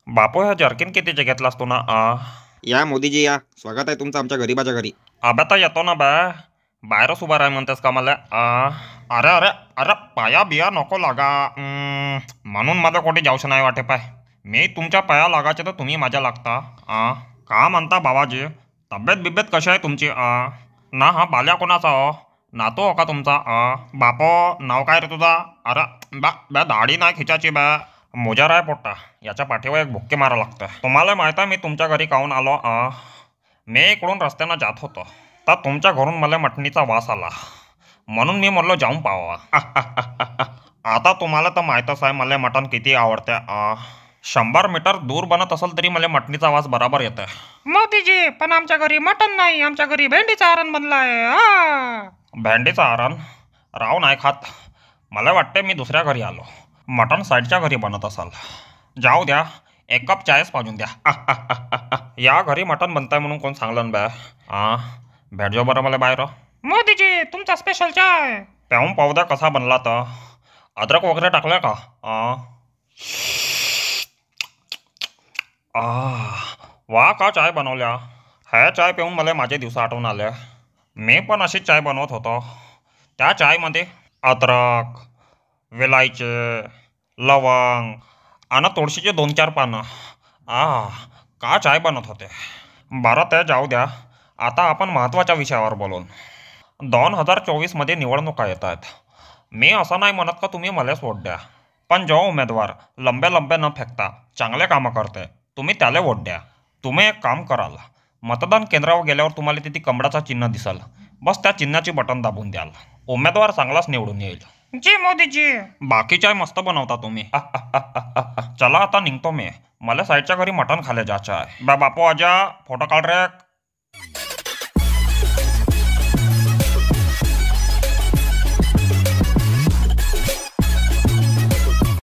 बापू ह्या जर्किन कितीचे घेतलास तू ना या मोदीजी या. स्वागत आहे तुमचं आमच्या गरीबाच्या घरी. अबे तर येतो ना बा. बाहेरच उभा राह म्हणतेस का मला अरे अरे अरे पाया बिया नको लागा म्हणून मला कोठे जाऊशी नाही वाटे पाय. मी तुमच्या पाया लागायचे तर तुम्ही माझ्या लागता. का म्हणता बाबाजी? तब्येत बिब्येत कशी आहे तुमची ना? हा बाल्या कोणाचा नातो हो का तुमचा बापो नाव काय रे तुझा? अरे बा बा दाढी नाही खिचाची बा. मोजार आहे पोट्टा. याच्या पाठीवर एक बुक्के मारा लागतं. तुम्हाला माहित आहे मी तुमच्या घरी काहून आलो मी इकडून रस्त्यानं जात होतो तर तुमच्या घरून मला मटणीचा वास आला म्हणून मी म्हणलो जाऊन पावा. आता तुम्हाला तर माहीतच आहे मला मटण किती आवडते. 100 मीटर दूर बनत असेल तरी मला मटणीचा वास बराबर येतोय. मोदीजी पण आमच्या घरी मटन नाही, आमच्या घरी भेंडीचा आरण बनलाय. भेंडीचा आरण राव नाही खात. मला वाटते मी दुसऱ्या घरी आलो. मटण साईडच्या घरी बनत असाल. जाऊ द्या, एक कप चायच पाजून द्या. या घरी मटण बनताय म्हणून कोण सांगलं बॅ. भेटजो बरं मला बाहेर. मोदीजी तुमचा स्पेशल चाय. प्याऊन पाहू द्या कसा बनला तर. अद्रक वगैरे टाकलं का? वा का चाय बनवल्या. ह्या चाय पिऊन मला माझे दिवस आठवून आले. मी पण अशीच चाय बनवत होतो. त्या चायमध्ये अद्रक, वेलायचे, लवंग आणि तुळशीचे 2-4 पानं. का चाय बनत होते. बरं ते जाऊ द्या. आता आपण महत्त्वाच्या विषयावर बोलून. 2024मध्ये निवडणुका येत आहेत. मी असं नाही म्हणत का तुम्ही मलाच वोट द्या, पण जो उमेदवार लंबे न फेकता चांगले कामं करते तुम्ही त्याला वोट द्या. तुम्ही एक काम कराल, मतदान केंद्रावर गेल्यावर तुम्हाला तिथे कमळाचं चिन्ह दिसल. बस त्या चिन्हाची बटन दाबून द्याल. उमेदवार चांगलाच निवडून येईल. जी मोदीजी. बाकी चाय मस्त बनवता तुम्ही. चला आता निघतो मी. मला साईडच्या घरी मटण खायला जायचं आहे. बापू आजा फोटो काढ रे.